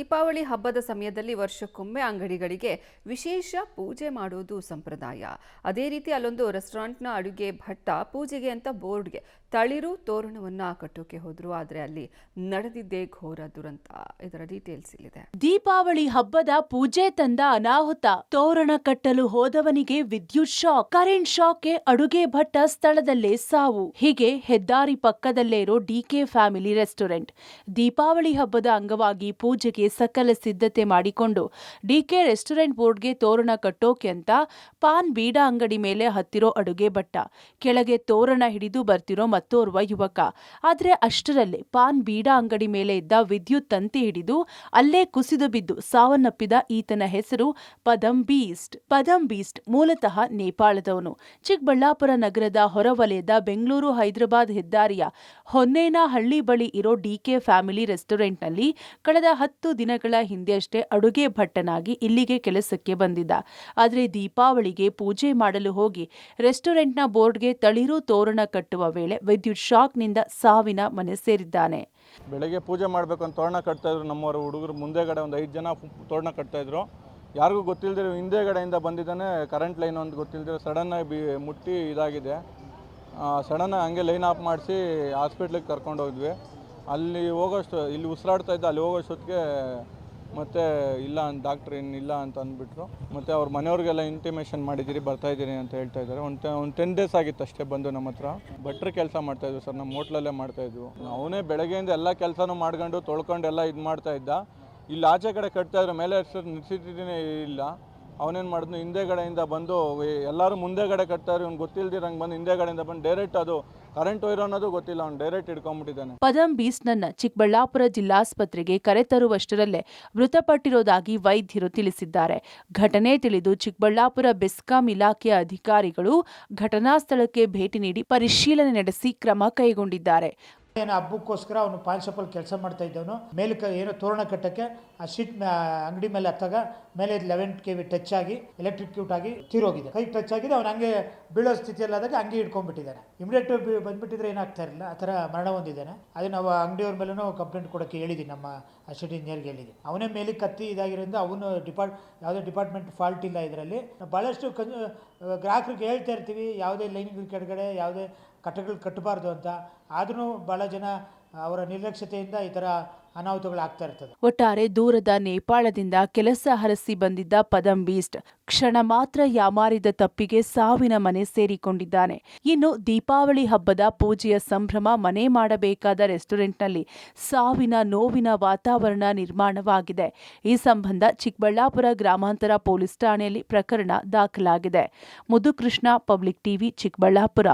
ದೀಪಾವಳಿ ಹಬ್ಬದ ಸಮಯದಲ್ಲಿ ವರ್ಷಕ್ಕೊಮ್ಮೆ ಅಂಗಡಿಗಳಿಗೆ ವಿಶೇಷ ಪೂಜೆ ಮಾಡುವುದು ಸಂಪ್ರದಾಯ. ಅದೇ ರೀತಿ ಅಲ್ಲೊಂದು ರೆಸ್ಟೋರೆಂಟ್ನ ಅಡುಗೆ ಭಟ್ಟ ಪೂಜೆಗೆ ಅಂತ ಬೋರ್ಡ್ಗೆ ತಳಿರು ತೋರಣವನ್ನ ಕಟ್ಟೋಕೆ ಹೋದ್ರು. ಆದ್ರೆ ಅಲ್ಲಿ ನಡೆದಿದ್ದೇ ಘೋರ ದುರಂತ. ಇದರ ಡೀಟೇಲ್ಸ್ ಇಲ್ಲಿದೆ. ದೀಪಾವಳಿ ಹಬ್ಬದ ಪೂಜೆ ತಂದ ಅನಾಹುತ. ತೋರಣ ಕಟ್ಟಲು ಹೋದವನಿಗೆ ವಿದ್ಯುತ್ ಶಾಕ್, ಕರೆಂಟ್ ಶಾಕ್ಗೆ ಅಡುಗೆ ಭಟ್ಟ ಸ್ಥಳದಲ್ಲೇ ಸಾವು. ಹೀಗೆ ಹೆದ್ದಾರಿ ಪಕ್ಕದಲ್ಲೇ ಇರೋ ಡಿಕೆ ಫ್ಯಾಮಿಲಿ ರೆಸ್ಟೋರೆಂಟ್. ದೀಪಾವಳಿ ಹಬ್ಬದ ಅಂಗವಾಗಿ ಪೂಜೆಗೆ ಸಕಲ ಸಿದ್ಧತೆ ಮಾಡಿಕೊಂಡು ಡಿಕೆ ರೆಸ್ಟೋರೆಂಟ್ ಬೋರ್ಡ್ಗೆ ತೋರಣ ಕಟ್ಟೋಕೆ ಅಂತ ಪಾನ್ ಬೀಡಾ ಅಂಗಡಿ ಮೇಲೆ ಹತ್ತಿರೋ ಅಡುಗೆ ಭಟ್ಟ, ಕೆಳಗೆ ತೋರಣ ಹಿಡಿದು ಬರ್ತಿರೋ ಮತ್ತೋರ್ವ ಯುವಕ. ಆದ್ರೆ ಅಷ್ಟರಲ್ಲೇ ಪಾನ್ ಬೀಡಾ ಅಂಗಡಿ ಮೇಲೆ ಇದ್ದ ವಿದ್ಯುತ್ ತಂತಿ ಹಿಡಿದು ಅಲ್ಲೇ ಕುಸಿದು ಬಿದ್ದು ಸಾವನ್ನಪ್ಪಿದ ಈತನ ಹೆಸರು ಪದಂ ಬೀಸ್ಟ್. ಮೂಲತಃ ನೇಪಾಳದವನು. ಚಿಕ್ಕಬಳ್ಳಾಪುರ ನಗರದ ಹೊರವಲಯದ ಬೆಂಗಳೂರು ಹೈದರಾಬಾದ್ ಹೆದ್ದಾರಿಯ ಹೊನ್ನೇನಹಳ್ಳಿ ಬಳಿ ಇರೋ ಡಿಕೆ ಫ್ಯಾಮಿಲಿ ರೆಸ್ಟೋರೆಂಟ್ನಲ್ಲಿ ಕಳೆದ 10 ದಿನಗಳ ಹಿಂದೆಯಷ್ಟೇ ಅಡುಗೆ ಭಟ್ಟನಾಗಿ ಇಲ್ಲಿಗೆ ಕೆಲಸಕ್ಕೆ ಬಂದಿದ್ದ. ಆದರೆ ದೀಪಾವಳಿಗೆ ಪೂಜೆ ಮಾಡಲು ಹೋಗಿ ರೆಸ್ಟೋರೆಂಟ್ನ ಬೋರ್ಡ್ಗೆ ತಳಿರು ತೋರಣ ಕಟ್ಟುವ ವೇಳೆ ವಿದ್ಯುತ್ ಶಾಕ್ನಿಂದ ಸಾವಿನ ಮನೆ ಸೇರಿದ್ದಾನೆ. ಬೆಳಗ್ಗೆ ಪೂಜೆ ಮಾಡಬೇಕು ಅಂತ ತೋರಣ ಕಟ್ತಾ ಇದ್ರು. ನಮ್ಮವರು ಹುಡುಗರು ಮುಂದೆಗಡೆ ಒಂದು 5 ಜನ ತೋರಣ ಕಟ್ತಾ ಇದ್ರು. ಯಾರಿಗೂ ಗೊತ್ತಿಲ್ಲದಿರೋ ಹಿಂದೆಗಡೆಯಿಂದ ಬಂದಿದ್ದಾನೆ. ಕರೆಂಟ್ ಲೈನ್ ಒಂದು ಗೊತ್ತಿಲ್ಲದಿರೋ ಸಡನ್ನಾಗಿ ಮುಟ್ಟಿ ಇದಾಗಿದೆ. ಸಡನ್ನಾಗಿ ಹಂಗೆ ಲೈನ್ ಆಫ್ ಮಾಡಿಸಿ ಹಾಸ್ಪಿಟ್ಲಿಗೆ ಕರ್ಕೊಂಡು ಹೋದ್ವಿ. ಅಲ್ಲಿ ಹೋಗೋಷ್ಟು ಇಲ್ಲಿ ಉಸಿರಾಡ್ತಾ ಇದ್ದ, ಅಲ್ಲಿ ಹೋಗೋಷ್ಟೊತ್ತಿಗೆ ಮತ್ತೆ ಇಲ್ಲ ಡಾಕ್ಟ್ರ್ ಇನ್ನಿಲ್ಲ ಅಂತ ಅಂದ್ಬಿಟ್ರು. ಮತ್ತು ಅವ್ರ ಮನೆಯವ್ರಿಗೆಲ್ಲ ಇಂಟಿಮೇಷನ್ ಮಾಡಿದ್ದೀರಿ, ಬರ್ತಾಯಿದ್ದೀನಿ ಅಂತ ಹೇಳ್ತಾ ಇದ್ದಾರೆ. ಒಂದು 10 ಡೇಸ್ ಆಗಿತ್ತು ಅಷ್ಟೇ ಬಂದು ನಮ್ಮ ಹತ್ರ. ಭಟ್ರು ಕೆಲಸ ಮಾಡ್ತಾಯಿದ್ವಿ ಸರ್, ನಮ್ಮ ಹೋಟ್ಲಲ್ಲೇ ಮಾಡ್ತಾಯಿದ್ವು. ಅವನೇ ಬೆಳಗ್ಗೆಯಿಂದ ಎಲ್ಲ ಕೆಲಸನೂ ಮಾಡ್ಕೊಂಡು ತೊಳ್ಕೊಂಡು ಎಲ್ಲ ಇದು ಮಾಡ್ತಾಯಿದ್ದ. ಇಲ್ಲಿ ಆಚೆ ಕಡೆ ಕಟ್ತಾಯಿದ್ರು, ಮೇಲೆ ನಿಲ್ಸಿದ್ದೀನಿ ಇಲ್ಲ. ಅವನೇನು ಮಾಡಿದ್ನು, ಹಿಂದೆಗಡೆಯಿಂದ ಬಂದು ಎಲ್ಲರೂ ಮುಂದೆಗಡೆ ಕಟ್ತಾರೆ, ಇವ್ನು ಗೊತ್ತಿಲ್ದಿರಂಗೆ ಬಂದು ಹಿಂದೆಗಡೆಯಿಂದ ಬಂದು ಡೈರೆಕ್ಟ್ ಅದು ಕರೆಂಟ್ ವೈರ್ ಅನ್ನೋದು ಗೊತ್ತಿಲ್ಲ, ಅವ್ನು ಡೈರೆಕ್ಟ್ ಹಿಡ್ಕೊಂಡ್ಬಿಟ್ಟಿದ್ದಾನೆ. ಪದಂ ಬೀಸ್ಟ್ನನ್ನ ಚಿಕ್ಕಬಳ್ಳಾಪುರ ಜಿಲ್ಲಾಸ್ಪತ್ರೆಗೆ ಕರೆತರುವಷ್ಟರಲ್ಲೇ ಮೃತಪಟ್ಟಿರೋದಾಗಿ ವೈದ್ಯರು ತಿಳಿಸಿದ್ದಾರೆ. ಘಟನೆ ತಿಳಿದು ಚಿಕ್ಕಬಳ್ಳಾಪುರ ಬೆಸ್ಕಾಂ ಇಲಾಖೆಯ ಅಧಿಕಾರಿಗಳು ಘಟನಾ ಸ್ಥಳಕ್ಕೆ ಭೇಟಿ ನೀಡಿ ಪರಿಶೀಲನೆ ನಡೆಸಿ ಕ್ರಮ ಕೈಗೊಂಡಿದ್ದಾರೆ. ಏನೋ ಹಬ್ಬಕ್ಕೋಸ್ಕರ ಅವನು ಪಾನ್ ಶಾಪಲ್ಲಿ ಕೆಲಸ ಮಾಡ್ತಾ ಇದ್ದವನು. ಮೇಲಕ್ಕೆ ಏನೋ ತೋರಣ ಕಟ್ಟಕ್ಕೆ ಆ ಶೀಟ್ ಅಂಗಡಿ ಮೇಲೆ ಹತ್ತಾಗ ಮೇಲೆ 11 kV ಟಚ್ ಆಗಿ ಎಲೆಕ್ಟ್ರಿಕ್ಯೂಟ್ ಆಗಿ ತೀರೋಗಿದೆ. ಕೈ ಟಚ್ ಆಗಿದೆ, ಅವನು ಹಂಗೆ ಬೀಳೋ ಸ್ಥಿತಿಯಲ್ಲಾದಾಗ ಹಂಗೆ ಹಿಡ್ಕೊಂಡ್ಬಿಟ್ಟಿದ್ದಾನೆ. ಇಮಿಡಿಯೇಟ್ ಬಂದ್ಬಿಟ್ಟಿದ್ರೆ ಏನಾಗ್ತಾ ಇರಲಿಲ್ಲ, ಆ ಥರ ಮರಣ ಹೊಂದಿದ್ದಾನೆ. ಅದು ನಾವು ಅಂಗಡಿಯವ್ರ ಮೇಲೂ ಕಂಪ್ಲೇಂಟ್ ಕೊಡೋಕ್ಕೆ ಹೇಳಿದ್ದೀವಿ, ನಮ್ಮ ಅಸಿಸ್ಟೆಂಟ್ ಇಂಜಿನಿಯರ್ಗೆ ಹೇಳಿದ್ದೀವಿ. ಅವನೇ ಮೇಲೆ ಕತ್ತಿ ಇದಾಗಿರೋದ್ರಿಂದ ಅವನು ಯಾವುದೇ ಡಿಪಾರ್ಟ್ಮೆಂಟ್ ಫಾಲ್ಟ್ ಇಲ್ಲ ಇದರಲ್ಲಿ. ಭಾಳಷ್ಟು ಗ್ರಾಹಕರಿಗೆ ಹೇಳ್ತಾ ಇರ್ತೀವಿ, ಯಾವುದೇ ಲೈನ್ಗಳ ಕೆಳಗಡೆ ಯಾವುದೇ ಕಟ್ಟಗಳು ಕಟ್ಟಬಾರ್ದು ಅಂತ. ಆದ್ರೂ ಬಹಳ ಜನ ಅವರ ನಿರ್ಲಕ್ಷ್ಯತೆಯಿಂದ ಈ ಥರ ಅನಾಹುತಗಳು ಆಗ್ತಾ ಇರ್ತದೆ. ಒಟ್ಟಾರೆ ದೂರದ ನೇಪಾಳದಿಂದ ಕೆಲಸ ಹರಸಿ ಬಂದಿದ್ದ ಪದಂ ಬೀಸ್ಟ್ ಕ್ಷಣ ಮಾತ್ರ ಯಾಮಾರಿದ ತಪ್ಪಿಗೆ ಸಾವಿನ ಮನೆ ಸೇರಿಕೊಂಡಿದ್ದಾನೆ. ಇನ್ನು ದೀಪಾವಳಿ ಹಬ್ಬದ ಪೂಜೆಯ ಸಂಭ್ರಮ ಮನೆ ಮಾಡಬೇಕಾದ ರೆಸ್ಟೋರೆಂಟ್ನಲ್ಲಿ ಸಾವಿನ ನೋವಿನ ವಾತಾವರಣ ನಿರ್ಮಾಣವಾಗಿದೆ. ಈ ಸಂಬಂಧ ಚಿಕ್ಕಬಳ್ಳಾಪುರ ಗ್ರಾಮಾಂತರ ಪೊಲೀಸ್ ಠಾಣೆಯಲ್ಲಿ ಪ್ರಕರಣ ದಾಖಲಾಗಿದೆ. ಮುದುಕೃಷ್ಣ, ಪಬ್ಲಿಕ್ ಟಿವಿ, ಚಿಕ್ಕಬಳ್ಳಾಪುರ.